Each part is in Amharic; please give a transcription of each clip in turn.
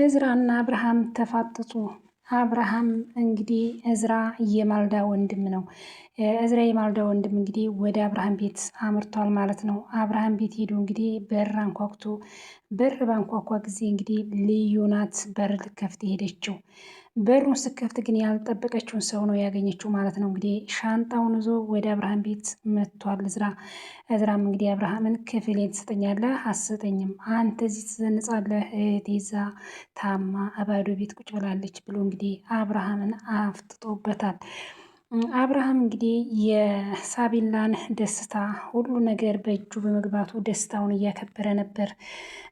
እዝራና አብርሃም ተፋጠጡ። አብርሃም እንግዲህ እዝራ የማልዳ ወንድም ነው። እዝራ የማልዳ ወንድም እንግዲህ ወደ አብርሃም ቤት አምርቷል ማለት ነው። አብርሃም ቤት ሄዶ እንግዲህ በር አንኳኩቶ በር ባንኳኳ ጊዜ እንግዲህ ልዩ ናት በር ልከፍት ሄደችው። በሩን ስከፍት ግን ያልጠበቀችውን ሰው ነው ያገኘችው ማለት ነው። እንግዲህ ሻንጣውን ይዞ ወደ አብርሃም ቤት መጥቷል እዝራ። እዝራም እንግዲህ አብርሃምን ክፍሌን ትሰጠኛለህ አትሰጠኝም? አንተ እዚህ ትዘንጻለህ፣ እህቴ እዛ ታማ አባዶ ቤት ቁጭ ብላለች ብሎ እንግዲህ አብርሃምን አፍጥጦበታል። አብርሃም እንግዲህ የሳቢላን ደስታ ሁሉ ነገር በእጁ በመግባቱ ደስታውን እያከበረ ነበር።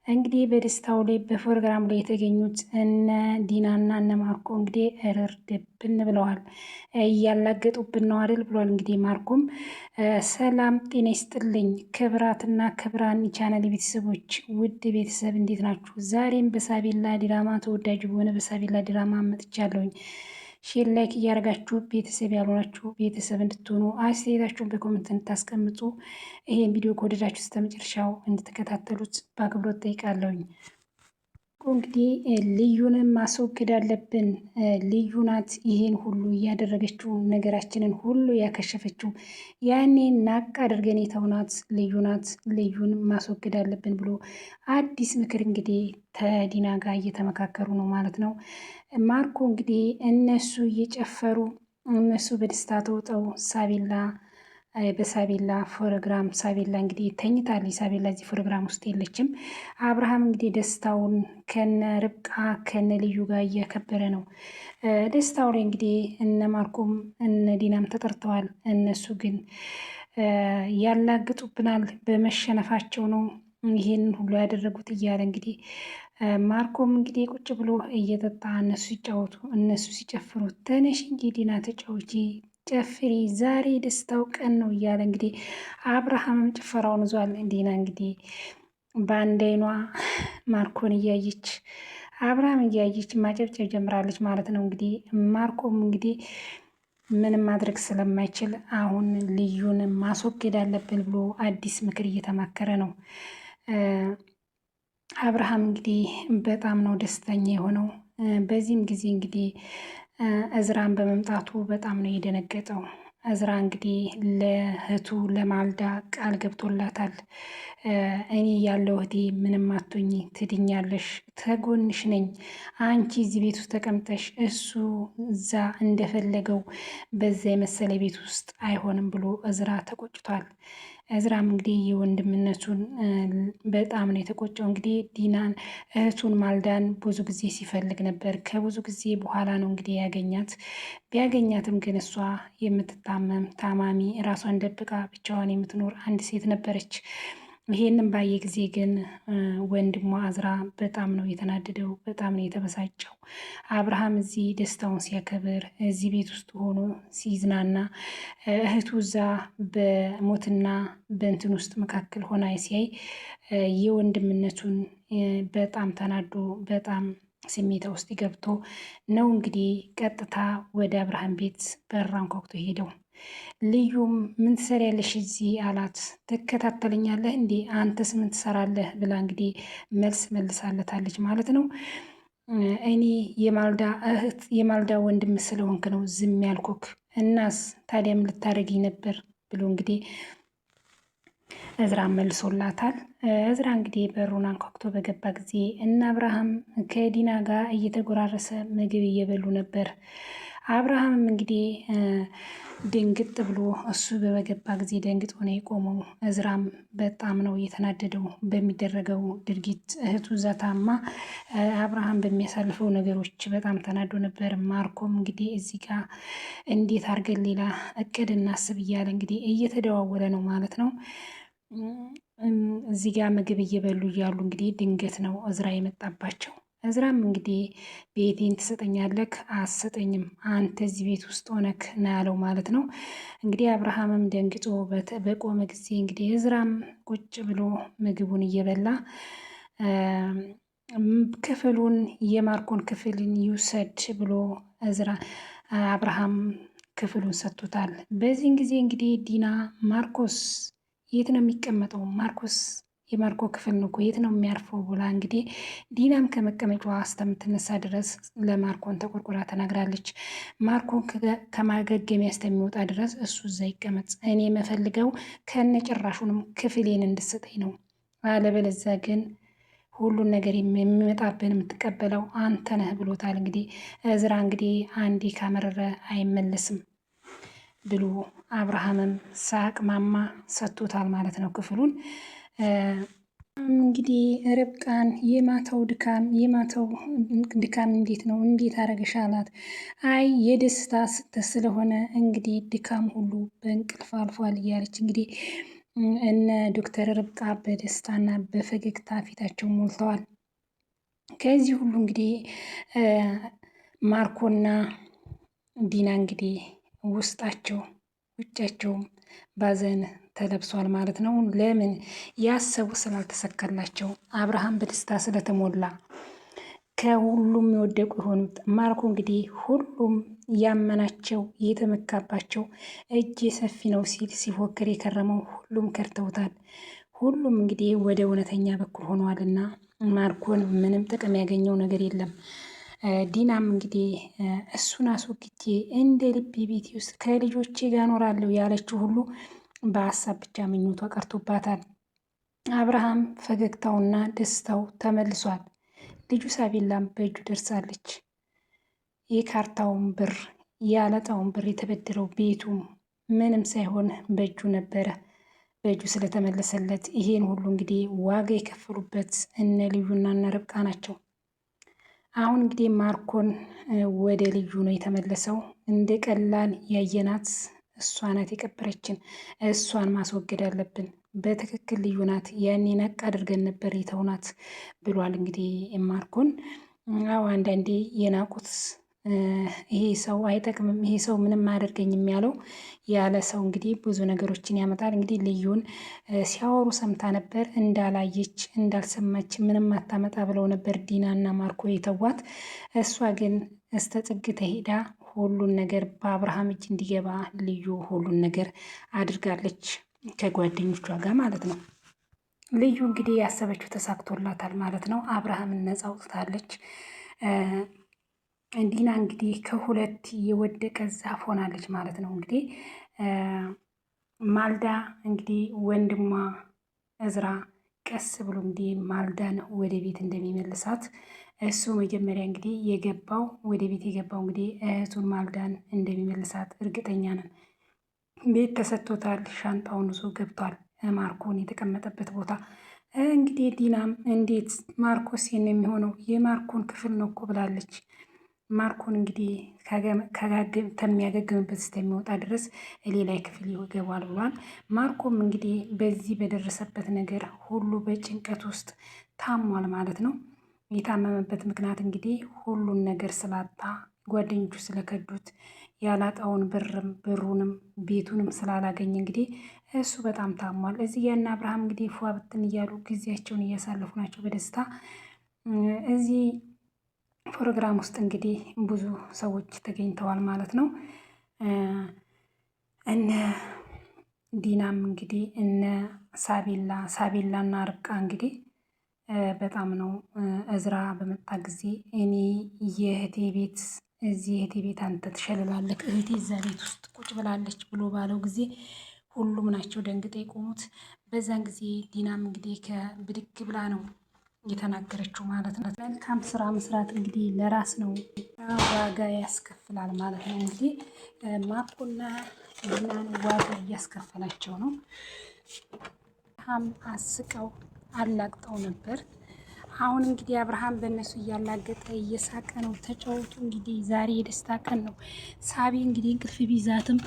እንግዲህ በደስታው ላይ በፕሮግራም ላይ የተገኙት እነ ዲናና እነ ማርኮ እንግዲህ እርር ድብን ብለዋል። እያላገጡብን ነው አይደል ብሏል። እንግዲህ ማርኮም ሰላም ጤና ይስጥልኝ ክብራትና ክብራን ቻናል ቤተሰቦች፣ ውድ ቤተሰብ እንዴት ናችሁ? ዛሬም በሳቢላ ድራማ ተወዳጅ በሆነ በሳቢላ ድራማ መጥቻለሁኝ። ሼር ላይክ እያደረጋችሁ ቤተሰብ ያልሆናችሁ ቤተሰብ እንድትሆኑ አስተያየታችሁን በኮመንት እንድታስቀምጡ ይሄን ቪዲዮ ከወደዳችሁ እስከ መጨረሻው እንድትከታተሉት በአክብሮት ጠይቃለሁኝ። እንግዲህ ልዩንም ማስወገድ አለብን። ልዩ ናት ይሄን ሁሉ እያደረገችው ነገራችንን ሁሉ ያከሸፈችው። ያኔ ናቅ አድርገን የተውናት ልዩ ናት። ልዩን ማስወገድ አለብን ብሎ አዲስ ምክር እንግዲህ ከዲና ጋር እየተመካከሩ ነው ማለት ነው። ማርኮ እንግዲህ እነሱ እየጨፈሩ እነሱ በደስታ ተውጠው ሳቢላ በሳቢላ ፕሮግራም ሳቢላ እንግዲህ ተኝታለች። ሳቢላ እዚህ ፕሮግራም ውስጥ የለችም። አብርሃም እንግዲህ ደስታውን ከነ ርብቃ ከነ ልዩ ጋር እያከበረ ነው። ደስታው ላይ እንግዲህ እነ ማርኮም እነ ዲናም ተጠርተዋል። እነሱ ግን ያላግጡብናል በመሸነፋቸው ነው ይሄንን ሁሉ ያደረጉት እያለ እንግዲህ ማርኮም እንግዲህ ቁጭ ብሎ እየጠጣ እነሱ ሲጫወቱ እነሱ ሲጨፍሩ ተነሽ እንጂ ዲና ተጫወቺ ጨፍሪ ዛሬ ደስታው ቀን ነው እያለ እንግዲህ አብርሃምም ጭፈራውን ይዟል። ዲና እንግዲህ በአንድ አይኗ ማርኮን እያየች አብርሃም እያየች ማጨብጨብ ጀምራለች ማለት ነው። እንግዲህ ማርኮም እንግዲህ ምንም ማድረግ ስለማይችል አሁን ልዩን ማስወገድ አለብን ብሎ አዲስ ምክር እየተማከረ ነው። አብርሃም እንግዲህ በጣም ነው ደስተኛ የሆነው። በዚህም ጊዜ እንግዲህ እዝራን በመምጣቱ በጣም ነው የደነገጠው። እዝራ እንግዲህ ለእህቱ ለማልዳ ቃል ገብቶላታል። እኔ ያለው እህቴ ምንም አትሆኚ፣ ትድኛለሽ፣ ተጎንሽ ነኝ። አንቺ እዚህ ቤት ውስጥ ተቀምጠሽ እሱ እዛ እንደፈለገው በዛ የመሰለ ቤት ውስጥ አይሆንም ብሎ እዝራ ተቆጭቷል። እዝራም እንግዲህ የወንድምነቱን በጣም ነው የተቆጨው። እንግዲህ ዲናን እህቱን ማልዳን ብዙ ጊዜ ሲፈልግ ነበር። ከብዙ ጊዜ በኋላ ነው እንግዲህ ያገኛት። ቢያገኛትም ግን እሷ የምትታመም ታማሚ ራሷን ደብቃ ብቻዋን የምትኖር አንድ ሴት ነበረች። ይሄንን ባየ ጊዜ ግን ወንድሟ አዝራ በጣም ነው የተናደደው፣ በጣም ነው የተበሳጨው። አብርሃም እዚህ ደስታውን ሲያከብር እዚህ ቤት ውስጥ ሆኖ ሲዝናና እህቱ እዛ በሞትና በእንትን ውስጥ መካከል ሆና ሲያይ የወንድምነቱን በጣም ተናዶ በጣም ስሜታ ውስጥ ገብቶ ነው እንግዲህ ቀጥታ ወደ አብርሃም ቤት በር አንኳኩቶ ሄደው። ልዩም ምን ትሰሪያለሽ እዚህ አላት። ትከታተለኛለህ እንዴ አንተስ ምን ትሰራለህ ብላ እንግዲህ መልስ መልሳለታለች ማለት ነው። እኔ የማልዳ እህት የማልዳ ወንድም ስለሆንክ ነው ዝም ያልኩክ። እናስ ታዲያ ምን ልታደርጊኝ ነበር ብሎ እንግዲህ እዝራ መልሶላታል። እዝራ እንግዲህ በሩን አንኳኩቶ በገባ ጊዜ እነ አብርሃም ከዲና ጋር እየተጎራረሰ ምግብ እየበሉ ነበር። አብርሃምም እንግዲህ ድንግጥ ብሎ እሱ በገባ ጊዜ ደንግጦ ነው የቆመው። እዝራም በጣም ነው እየተናደደው በሚደረገው ድርጊት። እህቱ ዘታማ አብርሃም በሚያሳልፈው ነገሮች በጣም ተናዶ ነበር። ማርኮም እንግዲህ እዚህ ጋር እንዴት አድርገን ሌላ እቅድ እናስብ እያለ እንግዲህ እየተደዋወለ ነው ማለት ነው። እዚህ ጋር ምግብ እየበሉ እያሉ እንግዲህ ድንገት ነው እዝራ የመጣባቸው። እዝራም እንግዲህ ቤቴን ትሰጠኛለክ አትሰጠኝም? አንተ እዚህ ቤት ውስጥ ሆነክ ነው ያለው ማለት ነው። እንግዲህ አብርሃምም ደንግጦ በቆመ ጊዜ እንግዲህ እዝራም ቁጭ ብሎ ምግቡን እየበላ ክፍሉን የማርኮን ክፍልን ይውሰድ ብሎ እዝራ አብርሃም ክፍሉን ሰጥቶታል። በዚህን ጊዜ እንግዲህ ዲና ማርኮስ የት ነው የሚቀመጠው? ማርኮስ የማርኮ ክፍል ነው እኮ የት ነው የሚያርፈው ብላ እንግዲህ ዲናም ከመቀመጫዋ እስከምትነሳ ድረስ ለማርኮን ተቆርቁራ ተናግራለች። ማርኮን ከማገገሚያ እስከሚወጣ ድረስ እሱ እዛ ይቀመጥ፣ እኔ የምፈልገው ከነጭራሹንም ክፍሌን እንድሰጠኝ ነው፣ አለበለዚያ ግን ሁሉን ነገር የሚመጣብን የምትቀበለው አንተ ነህ ብሎታል። እንግዲህ እዝራ እንግዲህ አንዴ ካመረረ አይመለስም ብሎ አብርሃምም ሳቅ ማማ ሰጥቶታል ማለት ነው ክፍሉን። እንግዲህ ርብቃን የማታው ድካም እንዴት ነው እንዴት አረገሽ አላት። አይ የደስታ ስለሆነ እንግዲህ ድካም ሁሉ በእንቅልፍ አልፏል እያለች እንግዲህ እነ ዶክተር ርብቃ በደስታና በፈገግታ ፊታቸው ሞልተዋል። ከዚህ ሁሉ እንግዲህ ማርኮና ዲና እንግዲህ ውስጣቸው ውጫቸውም ባዘን ተለብሷል ማለት ነው። ለምን ያሰቡ ስላልተሰካላቸው አብርሃም በደስታ ስለተሞላ ከሁሉም የወደቁ የሆኑት ማርኮ እንግዲህ ሁሉም ያመናቸው የተመካባቸው እጅ ሰፊ ነው ሲል ሲፎክር የከረመው ሁሉም ከርተውታል። ሁሉም እንግዲህ ወደ እውነተኛ በኩል ሆነዋልና ማርኮን ምንም ጥቅም ያገኘው ነገር የለም። ዲናም እንግዲህ እሱን አስወግጄ እንደ ልቤ ቤቴ ውስጥ ከልጆቼ ጋር እኖራለሁ ያለችው ሁሉ በሀሳብ ብቻ ምኞቷ ቀርቶባታል። አብርሃም ፈገግታውና ደስታው ተመልሷል። ልጁ ሳቢላም በእጁ ደርሳለች። የካርታውን ብር ያለጣውን ብር የተበደረው ቤቱም ምንም ሳይሆን በእጁ ነበረ። በእጁ ስለተመለሰለት ይሄን ሁሉ እንግዲህ ዋጋ የከፈሉበት እነ ልዩና እነ ርብቃ ናቸው። አሁን እንግዲህ ማርኮን ወደ ልዩ ነው የተመለሰው። እንደ ቀላል ያየናት እሷ ናት የቀበረችን፣ እሷን ማስወገድ አለብን። በትክክል ልዩ ናት፣ ያኔ ነቅ አድርገን ነበር የተውናት ብሏል። እንግዲህ ማርኮን አዎ አንዳንዴ የናቁት ይሄ ሰው አይጠቅምም፣ ይሄ ሰው ምንም አያደርገኝም ያለ ሰው እንግዲህ ብዙ ነገሮችን ያመጣል። እንግዲህ ልዩን ሲያወሩ ሰምታ ነበር፣ እንዳላየች እንዳልሰማች ምንም አታመጣ ብለው ነበር ዲናና ማርኮ የተዋት። እሷ ግን እስተ ጥግ ተሄዳ ሁሉን ነገር በአብርሃም እጅ እንዲገባ ልዩ ሁሉን ነገር አድርጋለች ከጓደኞቿ ጋር ማለት ነው። ልዩ እንግዲህ ያሰበችው ተሳክቶላታል ማለት ነው። አብርሃምን ነፃ አውጥታለች። ዲና እንግዲህ ከሁለት የወደቀ ዛፍ ሆናለች ማለት ነው። እንግዲህ ማልዳ እንግዲህ ወንድሟ እዝራ ቀስ ብሎ እንግዲህ ማልዳን ወደ ቤት እንደሚመልሳት እሱ መጀመሪያ እንግዲህ የገባው ወደ ቤት የገባው እንግዲህ እህቱን ማልዳን እንደሚመልሳት እርግጠኛ ነን። ቤት ተሰጥቶታል። ሻንጣውን ይዞ ገብቷል ማርኮን የተቀመጠበት ቦታ። እንግዲህ ዲናም እንዴት ማርኮስ የሚሆነው የማርኮን ክፍል ነው እኮ ብላለች። ማርኮን እንግዲህ ከሚያገግምበት እስከሚወጣ ድረስ ሌላ ክፍል ይገባል ብሏል። ማርኮም እንግዲህ በዚህ በደረሰበት ነገር ሁሉ በጭንቀት ውስጥ ታሟል ማለት ነው። የታመመበት ምክንያት እንግዲህ ሁሉን ነገር ስላጣ፣ ጓደኞቹ ስለከዱት፣ ያላጣውን ብሩንም ቤቱንም ስላላገኘ እንግዲህ እሱ በጣም ታሟል። እዚህ ያና አብርሃም እንግዲህ ፏ ብትን እያሉ ጊዜያቸውን እያሳለፉ ናቸው በደስታ። እዚህ ፕሮግራም ውስጥ እንግዲህ ብዙ ሰዎች ተገኝተዋል ማለት ነው። እነ ዲናም እንግዲህ እነ ሳቤላና ርብቃ እንግዲህ በጣም ነው እዝራ በመጣ ጊዜ እኔ የእህቴ ቤት እዚህ የእህቴ ቤት አንተ ትሸልላለህ፣ እህቴ እዛ ቤት ውስጥ ቁጭ ብላለች ብሎ ባለው ጊዜ ሁሉም ናቸው ደንግጠው የቆሙት። በዛን ጊዜ ዲናም እንግዲህ ከብድግ ብላ ነው የተናገረችው ማለት ነው። መልካም ስራ መስራት እንግዲህ ለራስ ነው፣ ዋጋ ያስከፍላል ማለት ነው። እንግዲህ ማርኮና ዲናን ዋጋ እያስከፈላቸው ነው። አስቀው አላግጠው ነበር። አሁን እንግዲህ አብርሃም በእነሱ እያላገጠ እየሳቀ ነው። ተጫወቱ እንግዲህ ዛሬ የደስታ ቀን ነው። ሳቢ እንግዲህ እንቅልፍ ቢዛትም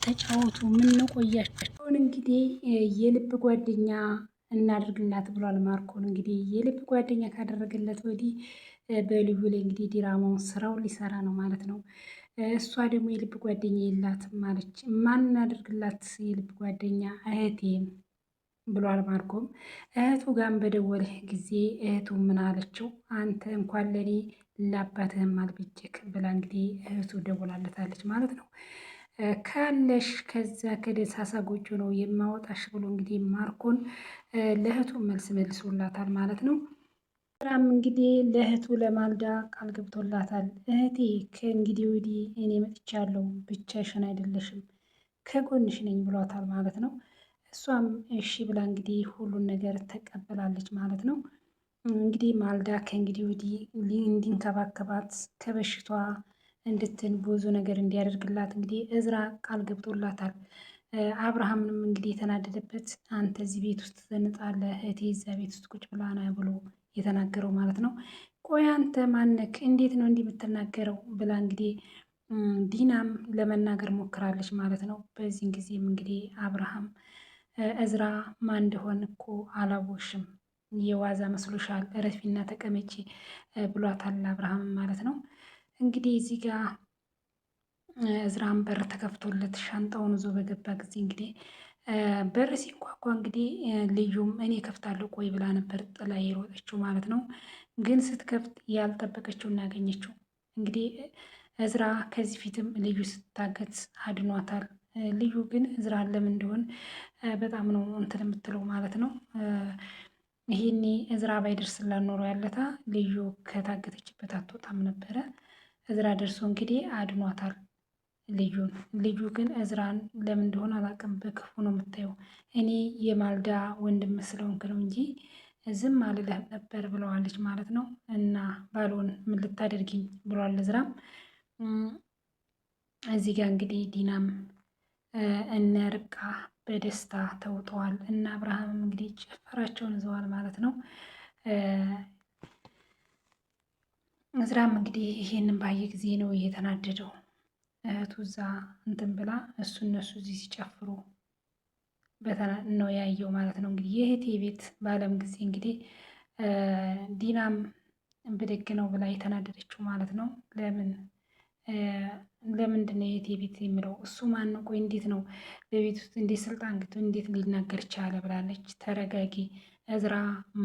ተጫወቱ ምን ነው ቆያችሁ። አሁን እንግዲህ የልብ ጓደኛ እናድርግላት ብሏል ማርኮን። እንግዲህ የልብ ጓደኛ ካደረገለት ወዲህ በልዩ ላይ እንግዲህ ዲራማውን ስራውን ሊሰራ ነው ማለት ነው። እሷ ደግሞ የልብ ጓደኛ የላትም ማለች። ማን እናድርግላት የልብ ጓደኛ? እህቴም ብሏል ማርኮም። እህቱ ጋር በደወለ ጊዜ እህቱ ምን አለችው? አንተ እንኳን ለኔ ለአባትህም አልበጀክ ብላ እንግዲህ እህቱ ደውላለታለች ማለት ነው። ካለሽ ከዛ ከደሳሳ ጎጆ ነው የማወጣሽ ብሎ እንግዲህ ማርኮን ለእህቱ መልስ መልሶላታል ማለት ነው። ኤዝራም እንግዲህ ለእህቱ ለማልዳ ቃል ገብቶላታል። እህቴ ከእንግዲህ ወዲህ እኔ መጥቻለሁ፣ ብቻሽን አይደለሽም፣ ከጎንሽ ነኝ ብሏታል ማለት ነው። እሷም እሺ ብላ እንግዲህ ሁሉን ነገር ተቀበላለች ማለት ነው። እንግዲህ ማልዳ ከእንግዲህ ወዲህ እንዲንከባከባት ከበሽቷ እንድትን ብዙ ነገር እንዲያደርግላት እንግዲህ እዝራ ቃል ገብቶላታል። አብርሃምንም እንግዲህ የተናደደበት አንተ እዚህ ቤት ውስጥ ትዘንጣለህ፣ እህቴ እዛ ቤት ውስጥ ቁጭ ብላ ነው ብሎ የተናገረው ማለት ነው። ቆይ አንተ ማነክ? እንዴት ነው እንዲህ የምትናገረው? ብላ እንግዲህ ዲናም ለመናገር ሞክራለች ማለት ነው። በዚህን ጊዜም እንግዲህ አብርሃም እዝራ ማን እንደሆን እኮ አላወቅሽም፣ የዋዛ መስሎሻል፣ እረፊና ተቀመጪ ብሏታል አብርሃም ማለት ነው። እንግዲህ እዚህ ጋር እዝራም በር ተከፍቶለት ሻንጣውን ይዞ በገባ ጊዜ እንግዲህ በር ሲንኳኳ እንግዲህ ልዩም እኔ ከፍታለሁ ቆይ ብላ ነበር ጥላ የሮጠችው ማለት ነው። ግን ስትከፍት ያልጠበቀችው እናገኘችው። እንግዲህ እዝራ ከዚህ ፊትም ልዩ ስታገት አድኗታል። ልዩ ግን እዝራ ለምን እንደሆን በጣም ነው እንትን የምትለው ማለት ነው። ይሄኔ እዝራ ባይደርስላት ኖሮ ያለታ ልዩ ከታገተችበት አትወጣም ነበረ። እዝራ ደርሶ እንግዲህ አድኗታል ልዩን። ልዩ ግን እዝራን ለምን እንደሆነ አላውቅም በክፉ ነው የምታየው። እኔ የማልዳ ወንድም ስለሆንክ ነው እንጂ ዝም አልልህም ነበር ብለዋለች ማለት ነው። እና ባልሆን ምን ልታደርጊኝ ብሏል እዝራም። እዚህ ጋር እንግዲህ ዲናም እነ ርብቃ በደስታ ተውጠዋል እና አብርሃምም እንግዲህ ጭፈራቸውን ይዘዋል ማለት ነው። እዝራም እንግዲህ ይሄንን ባየ ጊዜ ነው እየተናደደው። እህቱ እዛ እንትን ብላ እነሱ እዚህ ሲጨፍሩ ነው ያየው ማለት ነው። እንግዲህ የእህቴ ቤት ባለም ጊዜ እንግዲህ ዲናም ብድግ ነው ብላ የተናደደችው ማለት ነው። ለምንድን ነው የእህቴ ቤት የሚለው? እሱ ማን ነው? ቆይ እንዴት ነው በቤት ውስጥ እንዴት ስልጣን ግቶ እንዴት ሊናገር ቻለ? ብላለች። ተረጋጊ፣ እዝራ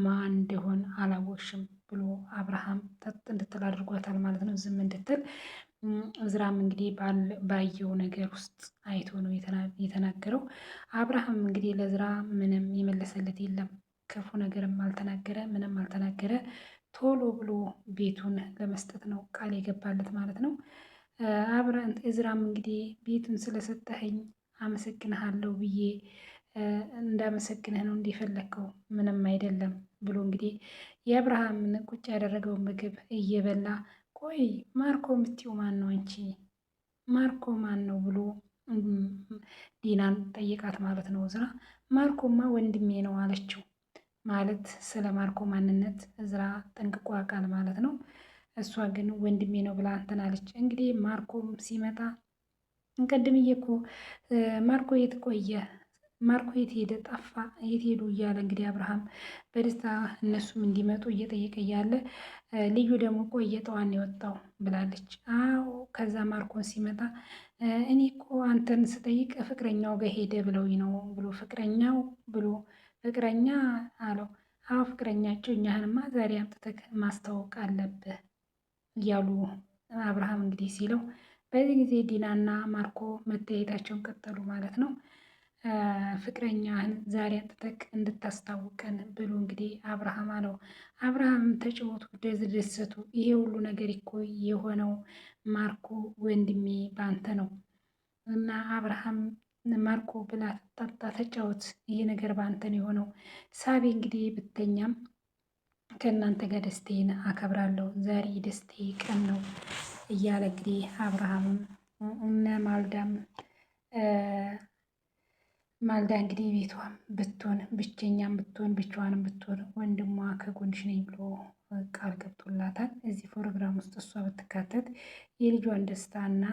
ማን እንደሆን አላወቅሽም ብሎ አብርሃም ጠጥ እንድትል አድርጓታል ማለት ነው፣ ዝም እንድትል። እዝራም እንግዲህ ባየው ነገር ውስጥ አይቶ ነው የተናገረው። አብርሃም እንግዲህ ለእዝራ ምንም የመለሰለት የለም። ክፉ ነገርም አልተናገረ፣ ምንም አልተናገረ። ቶሎ ብሎ ቤቱን ለመስጠት ነው ቃል የገባለት ማለት ነው። እዝራም እንግዲህ ቤቱን ስለሰጠኸኝ አመሰግንሃለሁ ብዬ እንዳመሰግንህ ነው እንዲፈለግከው፣ ምንም አይደለም ብሎ እንግዲህ የአብርሃምን ቁጭ ያደረገውን ምግብ እየበላ ቆይ ማርኮ የምትይው ማን ነው? አንቺ ማርኮ ማን ነው ብሎ ዲናን ጠይቃት ማለት ነው። እዝራ ማርኮማ ወንድሜ ነው አለችው። ማለት ስለ ማርኮ ማንነት እዝራ ጠንቅቆ ያውቃል ማለት ነው። እሷ ግን ወንድሜ ነው ብላ እንትን አለች። እንግዲህ ማርኮም ሲመጣ እንቀድምዬ እኮ ማርኮ የት ቆየ? ማርኮ የት ሄደ? ጠፋ? የት ሄዱ? እያለ እንግዲህ አብርሃም በደስታ እነሱም እንዲመጡ እየጠየቀ እያለ ልዩ ደግሞ ቆየ ጠዋን የወጣው ብላለች። አዎ ከዛ ማርኮን ሲመጣ እኔ እኮ አንተን ስጠይቅ ፍቅረኛው ጋር ሄደ ብለውኝ ነው ብሎ ፍቅረኛው ብሎ ፍቅረኛ አለው። አዎ ፍቅረኛቸው እኛህንማ ዛሬ አምጥተህ ማስታወቅ አለብህ እያሉ አብርሃም እንግዲህ ሲለው በዚህ ጊዜ ዲናና ማርኮ መተያየታቸውን ቀጠሉ ማለት ነው። ፍቅረኛህን ዛሬ አምጥተህ እንድታስታውቀን ብሎ እንግዲህ አብርሃም አለው። አብርሃም ተጫወቱ ደስደሰቱ። ይሄ ሁሉ ነገር እኮ የሆነው ማርኮ ወንድሜ ባንተ ነው እና አብርሃም ማርኮ ብላ ጠጣ ተጫወት፣ ይሄ ነገር ባንተ ነው የሆነው። ሳቢ እንግዲህ ብተኛም ከእናንተ ጋር ደስቴን አከብራለሁ፣ ዛሬ ደስቴ ቀን ነው እያለ እንግዲህ አብርሃምም እነ ማልዳ እንግዲህ ቤቷም ብትሆን ብቸኛም ብትሆን ብቻዋንም ብትሆን ወንድሟ ከጎንሽ ነኝ ብሎ ቃል ገብቶላታል። እዚህ ፕሮግራም ውስጥ እሷ ብትካተት የልጇን ደስታና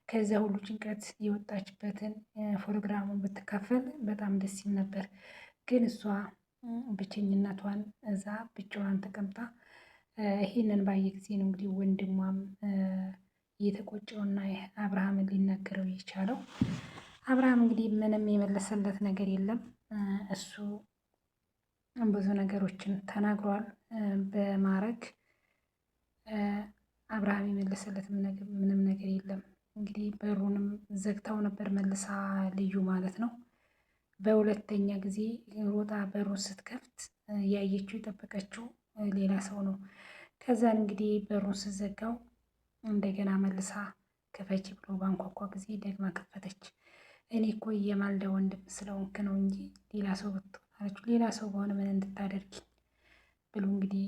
ከዚያ ሁሉ ጭንቀት የወጣችበትን ፕሮግራሙን ብትካፈል በጣም ደስ ይል ነበር። ግን እሷ ብቸኝነቷን እዛ ብቻዋን ተቀምጣ ይህንን ባየ ጊዜ ነው እንግዲህ ወንድሟም የተቆጨውና አብርሃምን ሊናገረው የቻለው። አብርሃም እንግዲህ ምንም የመለሰለት ነገር የለም። እሱ ብዙ ነገሮችን ተናግሯል። በማረግ አብርሃም የመለሰለት ምንም ነገር የለም። እንግዲህ በሩንም ዘግታው ነበር መልሳ ልዩ ማለት ነው። በሁለተኛ ጊዜ ሮጣ በሩን ስትከፍት ያየችው የጠበቀችው ሌላ ሰው ነው። ከዛን እንግዲህ በሩን ስትዘጋው እንደገና መልሳ ክፈች ብሎ ባንኳኳ ጊዜ ደግማ ከፈተች። እኔ እኮ የማልዳ ወንድም ስለሆንክ ነው እንጂ ሌላ ሰው ብትሆን አለችው። ሌላ ሰው በሆነ ምን እንድታደርጊ ብሎ እንግዲህ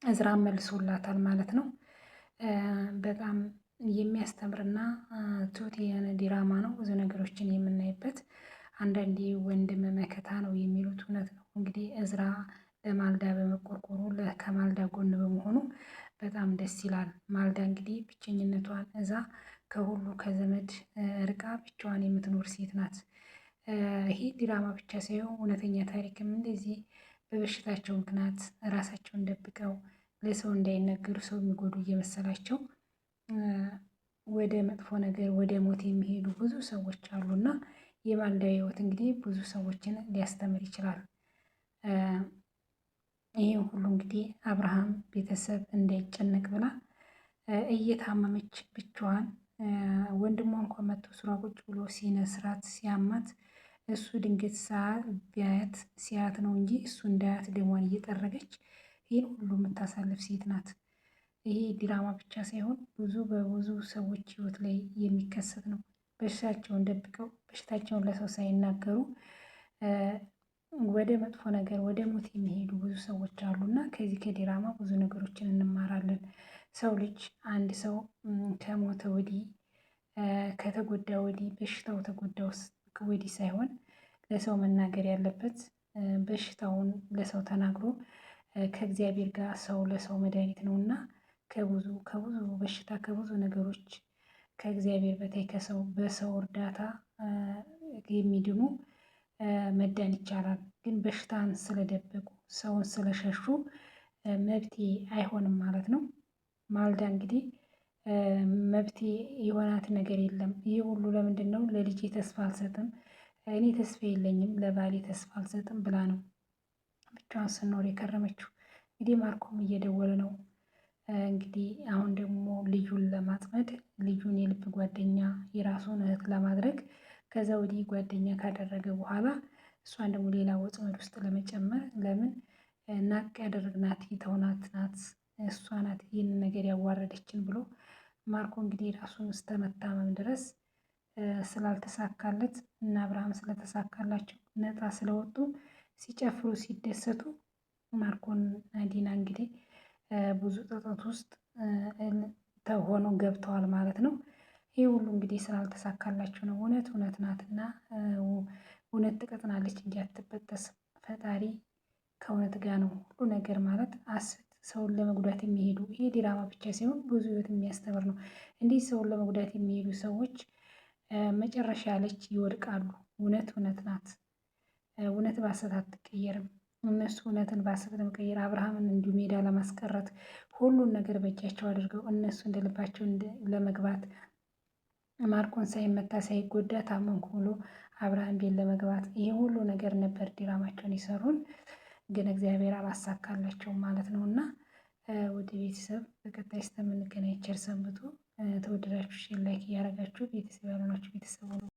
እዝራ መልሶላታል ማለት ነው። በጣም የሚያስተምርና ትሁት የሆነ ዲራማ ነው። ብዙ ነገሮችን የምናይበት አንዳንዴ ወንድም መከታ ነው የሚሉት እውነት ነው። እንግዲህ እዝራ ለማልዳ በመቆርቆሩ ከማልዳ ጎን በመሆኑ በጣም ደስ ይላል። ማልዳ እንግዲህ ብቸኝነቷን እዛ ከሁሉ ከዘመድ ርቃ ብቻዋን የምትኖር ሴት ናት። ይሄ ዲራማ ብቻ ሳይሆን እውነተኛ ታሪክም እንደዚህ በበሽታቸው ምክንያት ራሳቸውን ደብቀው ለሰው እንዳይነገሩ ሰው የሚጎዱ እየመሰላቸው ወደ መጥፎ ነገር ወደ ሞት የሚሄዱ ብዙ ሰዎች አሉና የማልዳ ሕይወት እንግዲህ ብዙ ሰዎችን ሊያስተምር ይችላል። ይህ ሁሉ እንግዲህ አብርሃም ቤተሰብ እንዳይጨነቅ ብላ እየታመመች ብቻዋን ወንድሟ እንኳን መጥቶ ስራ ቁጭ ብሎ ሲነስራት ሲያማት እሱ ድንገት ቢያያት ሲያት ነው እንጂ እሱ እንዳያት ደሟን እየጠረገች ይህን ሁሉ የምታሳልፍ ሴት ናት። ይሄ ዲራማ ብቻ ሳይሆን በብዙ ሰዎች ህይወት ላይ የሚከሰት ነው። በሽታቸውን ደብቀው በሽታቸውን ለሰው ሳይናገሩ ወደ መጥፎ ነገር ወደ ሞት የሚሄዱ ብዙ ሰዎች አሉና ከዚህ ከዲራማ ብዙ ነገሮችን እንማራለን። ሰው ልጅ አንድ ሰው ከሞተ ወዲህ ከተጎዳ ወዲህ በሽታው ተጎዳው ወዲህ ሳይሆን ለሰው መናገር ያለበት በሽታውን ለሰው ተናግሮ ከእግዚአብሔር ጋር ሰው ለሰው መድኃኒት ነውና ከብዙ በሽታ ከብዙ ነገሮች ከእግዚአብሔር በታይ ከሰው በሰው እርዳታ የሚድኑ መዳን ይቻላል። ግን በሽታን ስለደበቁ ሰውን ስለሸሹ መብቴ አይሆንም ማለት ነው። ማልዳ እንግዲህ መብቴ የሆናት ነገር የለም። ይህ ሁሉ ለምንድን ነው? ለልጄ ተስፋ አልሰጥም፣ እኔ ተስፋ የለኝም፣ ለባሌ ተስፋ አልሰጥም ብላ ነው ብቻዋን ስኖር የከረመችው። እንግዲህ ማርኮም እየደወለ ነው። እንግዲህ አሁን ደግሞ ልዩን ለማጥመድ ልዩን የልብ ጓደኛ የራሱን እህት ለማድረግ ከዛ ወዲህ ጓደኛ ካደረገ በኋላ እሷን ደግሞ ሌላ ወጥመድ ውስጥ ለመጨመር ለምን ናቅ ያደረግናት የተውናት ናት እሷ ናት ይህንን ነገር ያዋረደችን ብሎ ማርኮ እንግዲህ ራሱን እስከ መታመም ድረስ ስላልተሳካለት እና አብርሃም ስለተሳካላቸው ነፃ ስለወጡ ሲጨፍሩ ሲደሰቱ ማርኮን ዲና እንግዲህ ብዙ ጸጸት ውስጥ ሆነው ገብተዋል ማለት ነው። ይህ ሁሉ እንግዲህ ስላልተሳካላቸው ነው። እውነት ናትና እውነት ትቀጥናለች እንጂ አትበጠስም። ፈጣሪ ከእውነት ጋር ነው ሁሉ ነገር ማለት አስት ሰውን ለመጉዳት የሚሄዱ ይሄ ዲራማ ብቻ ሳይሆን ብዙ ህይወት የሚያስተምር ነው። እንዲህ ሰውን ለመጉዳት የሚሄዱ ሰዎች መጨረሻ ያለች ይወድቃሉ። እውነት ናት። እውነት በሐሰት አትቀየርም። እነሱ እውነትን በሐሰት ለመቀየር አብርሃምን እንዲሁ ሜዳ ለማስቀረት ሁሉን ነገር በእጃቸው አድርገው እነሱ እንደልባቸው ለመግባት ማርኮን ሳይመታ ሳይጎዳ ታመንኩ ብሎ አብርሃም ቤት ለመግባት ይሄ ሁሉ ነገር ነበር ዲራማቸውን የሰሩን። ግን እግዚአብሔር አላሳካላቸውም ማለት ነው። እና ወደ ቤተሰብ በቀጣይ እስከምንገናኝ ቸር ሰንብቱ። ተወደዳችሁ ሼር ላይክ እያደረጋችሁ ቤተሰብ ያልሆናችሁ ቤተሰብ